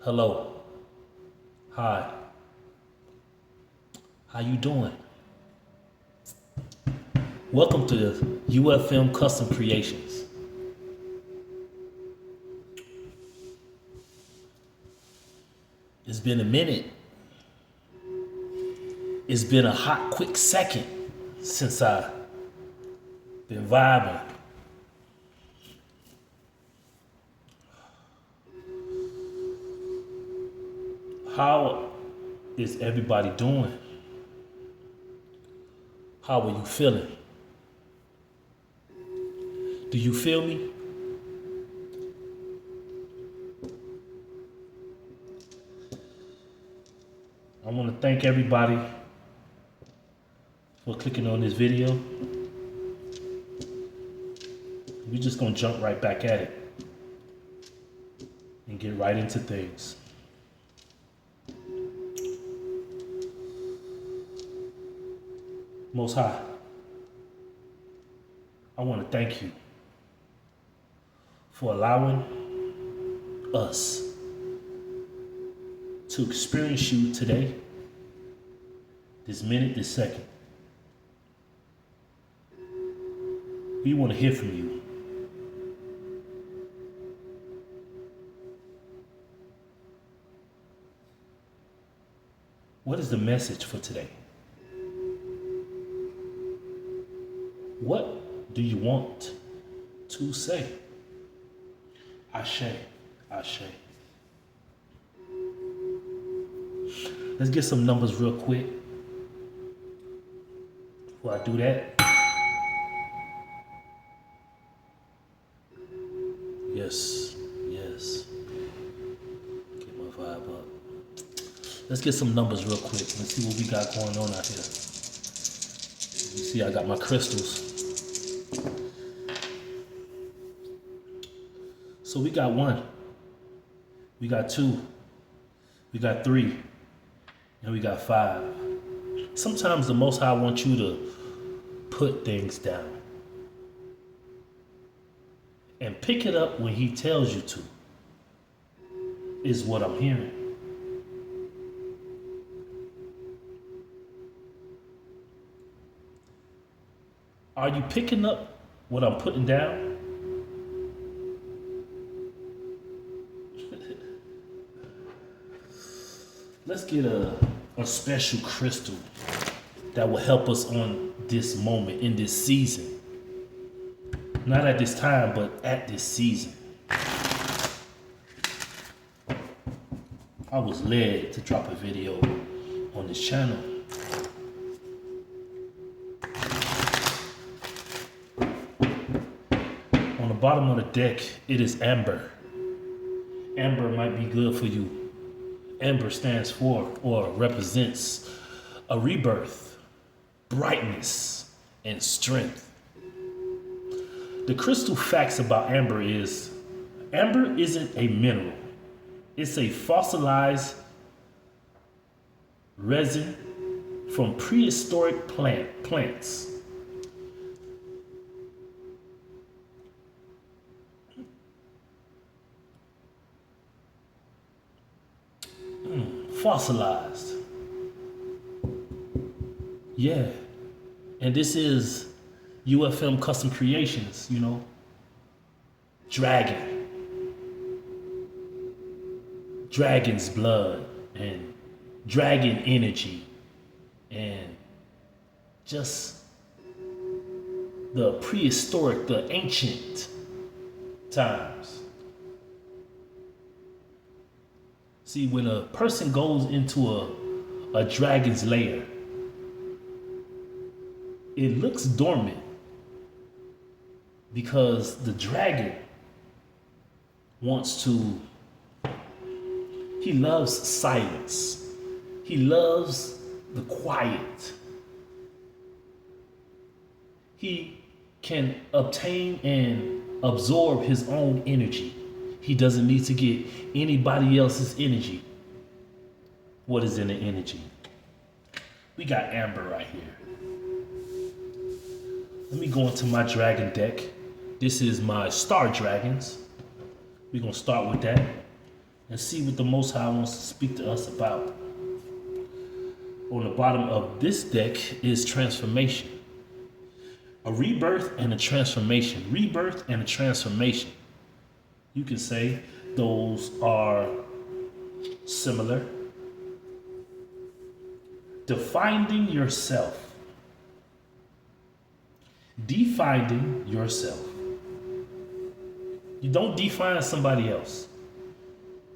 Hello. Hi. How you doing? Welcome to UFM Custom Creations. It's been a minute. It's been a hot, quick second since I been vibing. How is everybody doing? How are you feeling? Do you feel me? I want to thank everybody for clicking on this video. We're just gonna jump right back at it and get right into things. Most High, I want to thank you for allowing us to experience you today, this minute, this second. We want to hear from you. What is the message for today? What do you want to say? Ashe, Ashe. Let's get some numbers real quick. Before I do that, yes. Get my vibe up. Let's get some numbers real quick. Let's see what we got going on out here. You see, I got my crystals. So we got 1, we got 2, we got 3, and we got 5. Sometimes the Most High wants you to put things down and pick it up when He tells you to, is what I'm hearing. Are you picking up what I'm putting down? Let's get a special crystal that will help us on this moment, in this season. Not at this time, but at this season. I was led to drop a video on this channel. On the bottom of the deck, it is amber. Amber might be good for you. Amber stands for or represents a rebirth, brightness, and strength. The crystal facts about amber is, amber isn't a mineral. It's a fossilized resin from prehistoric plants. Fossilized. Yeah. And this is UFM Custom Creations, you know. Dragon. Dragon's blood and dragon energy and just the prehistoric, the ancient times. See, when a person goes into a dragon's lair, it looks dormant because the dragon he loves silence. He loves the quiet. He can obtain and absorb his own energy. He doesn't need to get anybody else's energy. What is in the energy? We got amber right here. Let me go into my dragon deck. This is my Star Dragons. We're going to start with that and see what the Most High wants to speak to us about. On the bottom of this deck is transformation. A rebirth and a transformation. Rebirth and a transformation. You can say those are similar. Defining yourself. Defining yourself. You don't define somebody else.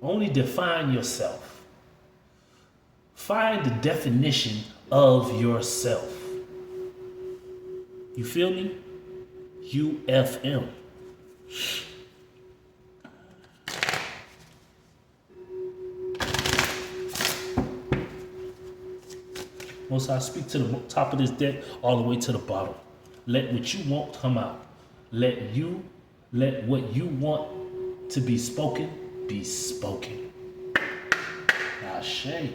Only define yourself. Find the definition of yourself. You feel me? UFM. Most I speak to the top of this deck all the way to the bottom. Let what you want come out. Let what you want to be spoken. Ashe.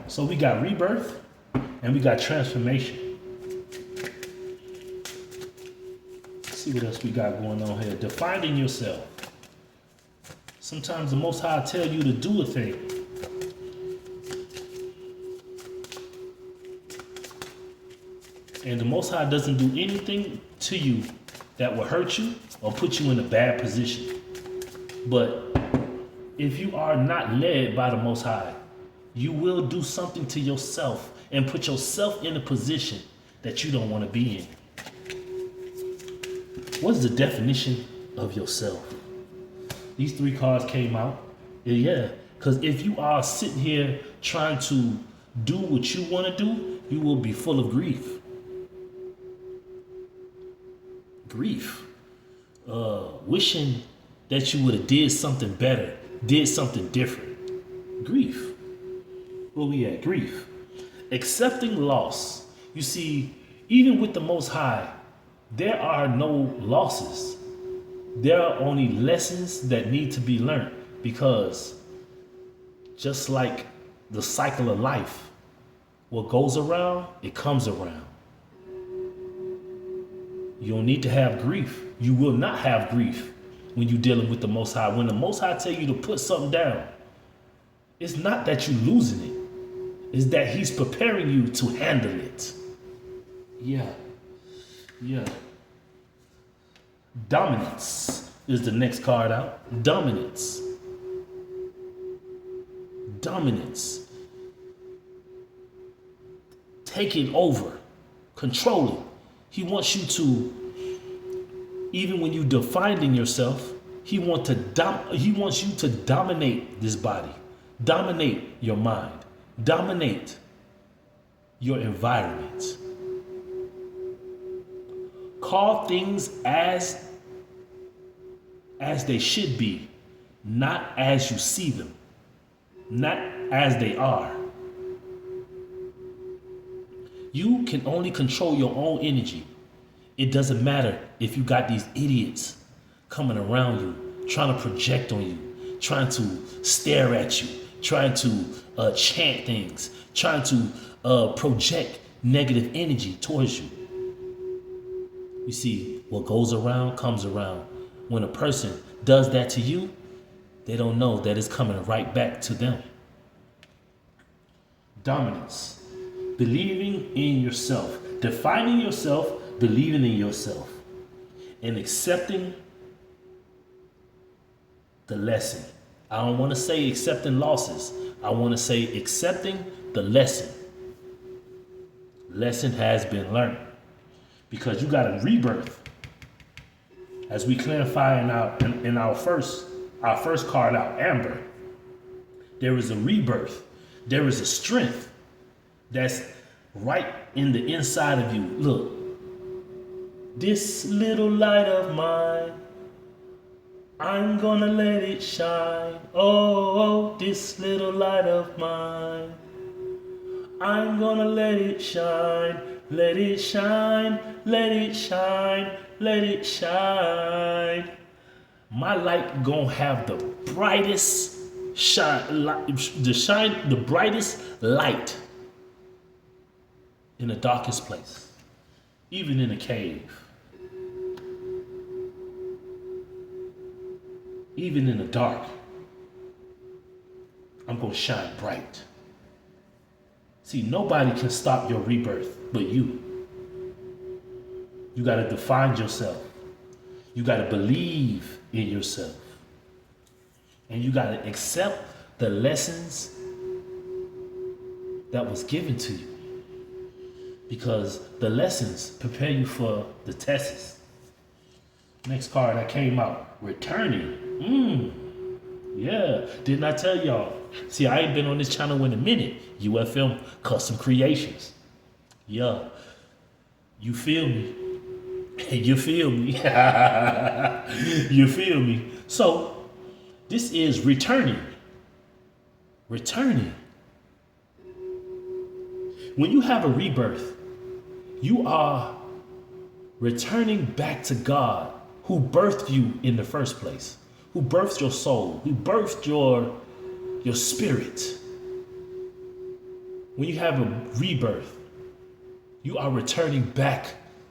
So we got rebirth and we got transformation. Let's see what else we got going on here. Defining yourself. Sometimes the Most High tell you to do a thing. And the Most High doesn't do anything to you that will hurt you or put you in a bad position. But if you are not led by the Most High, you will do something to yourself and put yourself in a position that you don't want to be in. What's the definition of yourself? These three cards came out. Yeah, because if you are sitting here trying to do what you want to do, you will be full of grief. Wishing that you would have did something better, did something different. Grief. Where we at? Grief. Accepting loss. You see, even with the Most High, there are no losses. There are only lessons that need to be learned, because just like the cycle of life, what goes around, it comes around. You don't need to have grief. You will not have grief when you're dealing with the Most High. When the Most High tell you to put something down, it's not that you're losing it. It's that He's preparing you to handle it. Yeah. Dominance is the next card out. Dominance. Taking over. Controlling. He wants you to, even when you defining yourself, he wants you to dominate this body, dominate your mind, dominate your environment. Call things as they should be, not as you see them, not as they are. You can only control your own energy. It doesn't matter if you got these idiots coming around you, trying to project on you, trying to stare at you, trying to chant things, trying to project negative energy towards you. You see, what goes around comes around. When a person does that to you, they don't know that it's coming right back to them. Dominance. Believing in yourself, defining yourself, believing in yourself, and accepting the lesson. I don't want to say accepting losses. I want to say accepting the lesson. Lesson has been learned, because you got a rebirth. As we clarify in our first card out, Amber, there is a rebirth. There is a strength that's right in the inside of you. Look, this little light of mine, I'm gonna let it shine. Oh, this little light of mine, I'm gonna let it shine. Let it shine, let it shine, let it shine. My light gonna have the brightest shine, the brightest light in the darkest place, even in a cave, even in the dark, I'm going to shine bright. See, nobody can stop your rebirth but you. You got to define yourself. You got to believe in yourself. And you got to accept the lessons that was given to you. Because the lessons prepare you for the tests. Next card that came out, returning. Yeah, didn't I tell y'all? See, I ain't been on this channel in a minute. UFM Custom Creations. Yeah, you feel me? You feel me? You feel me? So, this is returning. Returning. When you have a rebirth, you are returning back to God, who birthed you in the first place, who birthed your soul, who birthed your spirit. When you have a rebirth, you are returning back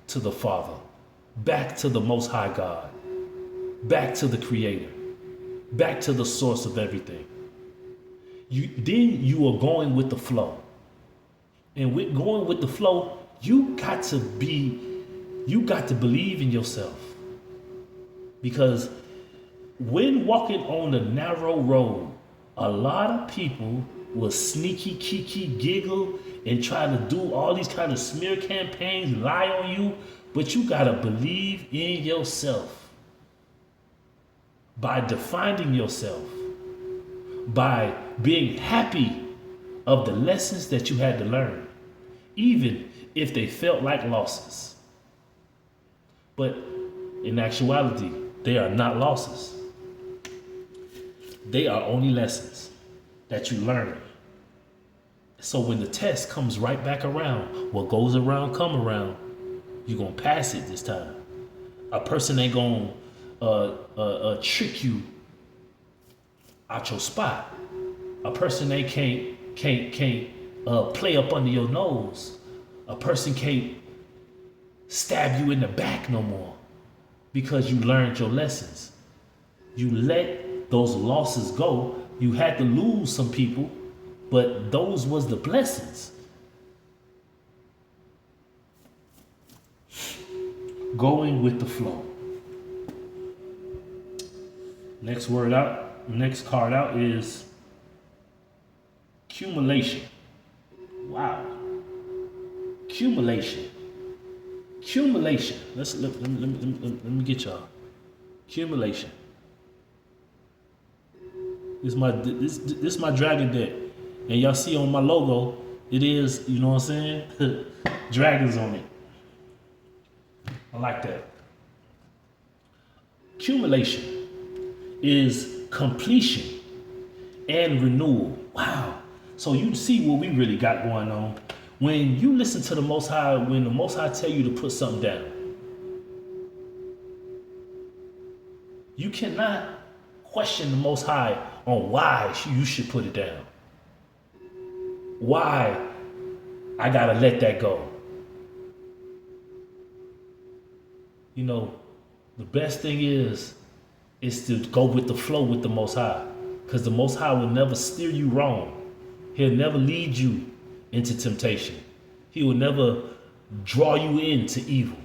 to the Father, back to the Most High God, back to the Creator, back to the source of everything. Then you are going with the flow. And with going with the flow, you got to believe in yourself. Because when walking on the narrow road, a lot of people will sneaky, kiki, giggle, and try to do all these kind of smear campaigns, lie on you, but you got to believe in yourself. By defining yourself, by being happy of the lessons that you had to learn, even if they felt like losses. But in actuality, they are not losses. They are only lessons that you learn. So when the test comes right back around, what goes around come around, you're going to pass it this time. A person ain't going to trick you out your spot. A person they can't play up under your nose. A person can't stab you in the back no more because you learned your lessons. You let those losses go. You had to lose some people, but those was the blessings. Going with the flow. Next card out is accumulation. Wow. Accumulation. Let me get y'all. Accumulation. This is my dragon deck. And y'all see on my logo, it is, you know what I'm saying? Dragons on it. I like that. Accumulation is completion and renewal. Wow. So you see what we really got going on. When you listen to the Most High, when the Most High tell you to put something down, you cannot question the Most High on why you should put it down. Why I gotta let that go. You know, the best thing is to go with the flow with the Most High. Because the Most High will never steer you wrong. He'll never lead you into temptation. He will never draw you into evil.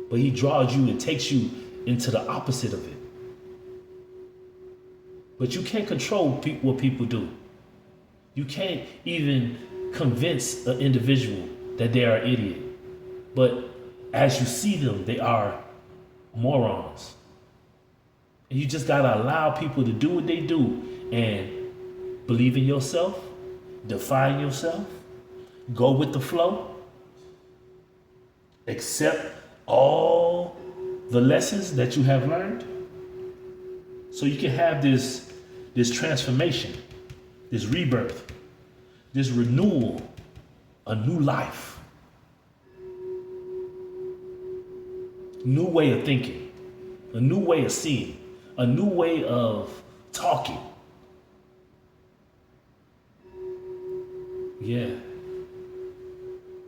But he draws you and takes you into the opposite of it. But you can't control what people do. You can't even convince an individual that they are an idiot. But as you see them, they are morons. And you just gotta allow people to do what they do and believe in yourself, define yourself, go with the flow, accept all the lessons that you have learned, so you can have this transformation, this rebirth, this renewal, a new life, new way of thinking, a new way of seeing, a new way of talking. Yeah.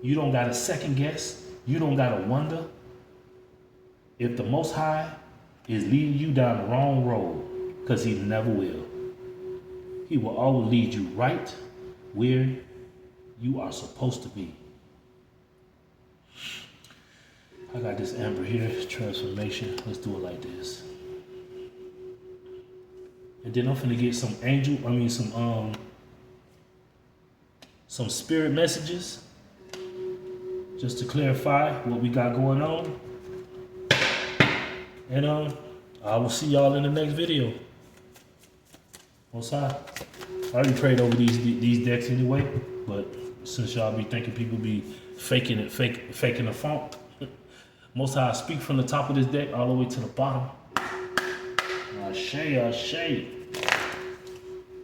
You don't got to second guess. You don't got to wonder if the Most High is leading you down the wrong road, because he never will. He will always lead you right where you are supposed to be. I got this amber here, transformation. Let's do it like this. And then I'm finna get some some spirit messages, just to clarify what we got going on. And I will see y'all in the next video. Most High. I already prayed over these decks anyway, but since y'all be thinking people be faking the funk, Most High, speak from the top of this deck all the way to the bottom. Ashe.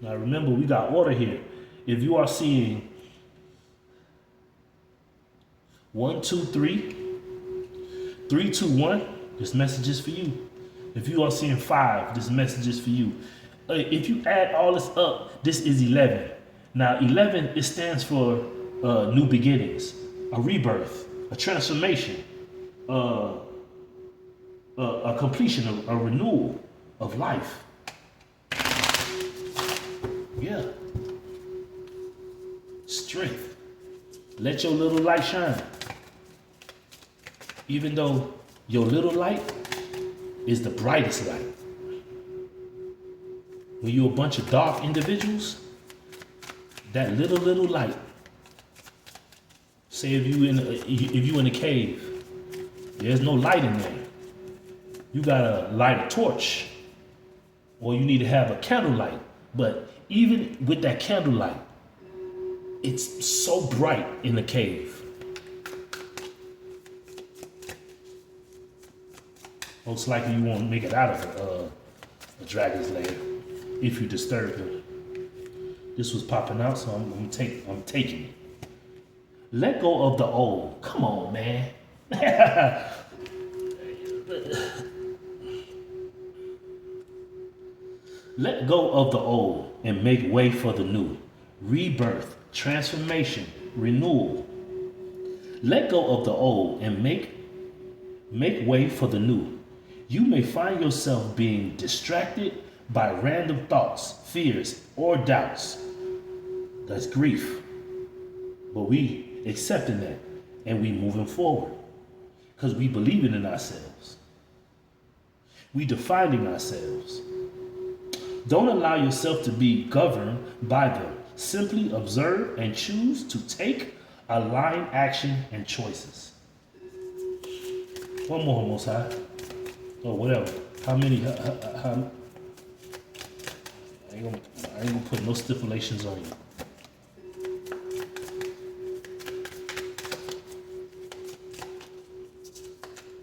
Now remember, we got order here. If you are seeing 1, 2, 3, 3, 2, 1, this message is for you. If you are seeing 5, this message is for you. If you add all this up, this is 11. Now 11, it stands for new beginnings, a rebirth, a transformation, a completion, a renewal of life. Yeah. Strength. Let your little light shine. Even though your little light is the brightest light. When you're a bunch of dark individuals, that little light. Say if you in a cave, there's no light in there. You gotta light a torch, or you need to have a candlelight. But even with that candlelight, it's so bright in the cave. Most likely you won't make it out of a dragon's lair if you disturb him. This was popping out, so I'm taking it. Let go of the old. Come on, man. Let go of the old and make way for the new. Rebirth, transformation, renewal. Let go of the old and make way for the new. You may find yourself being distracted by random thoughts, fears, or doubts. That's grief. But we accepting that and we moving forward because we believing in ourselves. We defining ourselves. Don't allow yourself to be governed by them. Simply observe and choose to take aligned action and choices. One more, Most High. Or whatever. How many? I ain't gonna put no stipulations on you.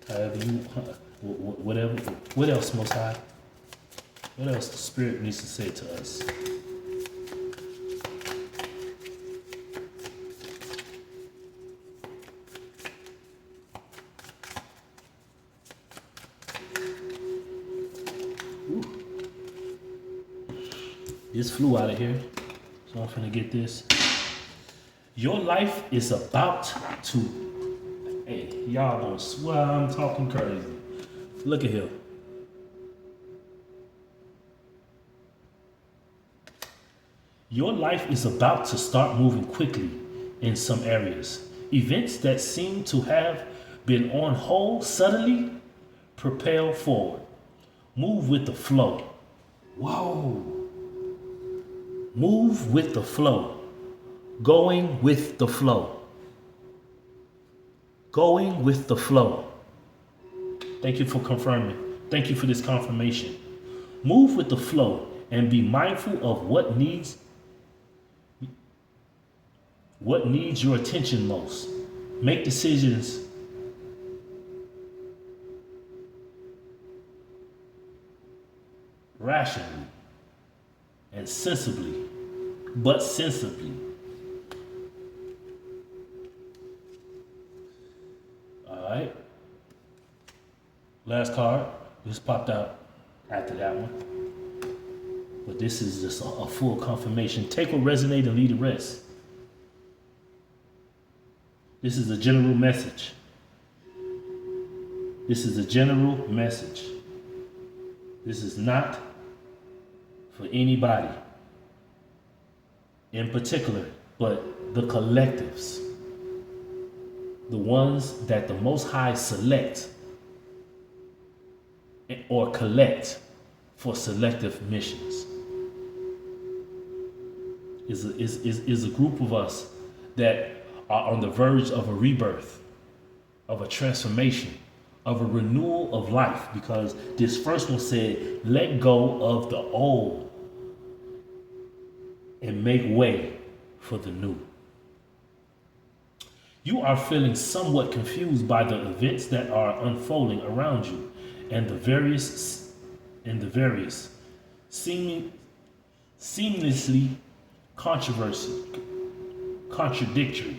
However you, whatever. What else, Most High? What else the Spirit needs to say to us? This flew out of here, so I'm finna get this. Your life is about to, hey, y'all gonna swear I'm talking crazy. Look at here. Your life is about to start moving quickly in some areas. Events that seem to have been on hold suddenly propel forward. Move with the flow. Whoa. Move with the flow. Going with the flow. Going with the flow. Thank you for confirming. Thank you for this confirmation. Move with the flow and be mindful of what needs your attention most. Make decisions rationally and sensibly, but sensibly. All right. Last card. This popped out after that one. But this is just a full confirmation. Take what resonates and leave the rest. This is a general message. This is a general message. This is not for anybody in particular, but the collectives. The ones that the Most High select or collect for selective missions. Is a group of us that are on the verge of a rebirth, of a transformation, of a renewal of life, because this first one said, let go of the old and make way for the new. You are feeling somewhat confused by the events that are unfolding around you and the various seamlessly contradictory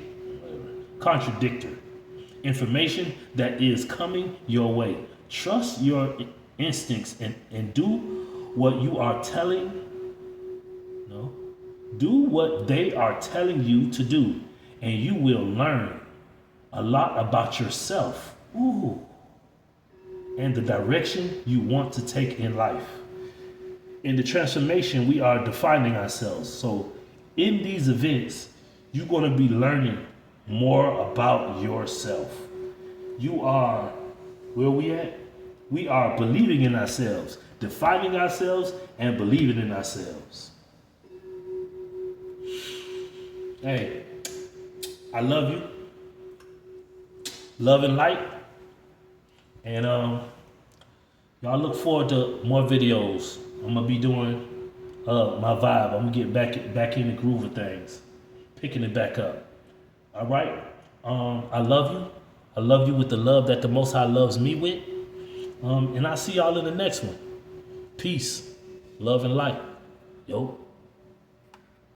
information that is coming your way. Trust your instincts and do what you are telling. No, do what they are telling you to do, and you will learn a lot about yourself. Ooh. And the direction you want to take in life. In the transformation, we are defining ourselves. So in these events, you're going to be learning more about yourself. You are, where we at? We are believing in ourselves, defining ourselves, and believing in ourselves. Hey, I love you. Love and light. And y'all look forward to more videos. I'm gonna be doing my vibe. I'm gonna get back in the groove of things, picking it back up. All right. I love you. I love you with the love that the Most High loves me with. And I'll see y'all in the next one. Peace, love, and light. Yo.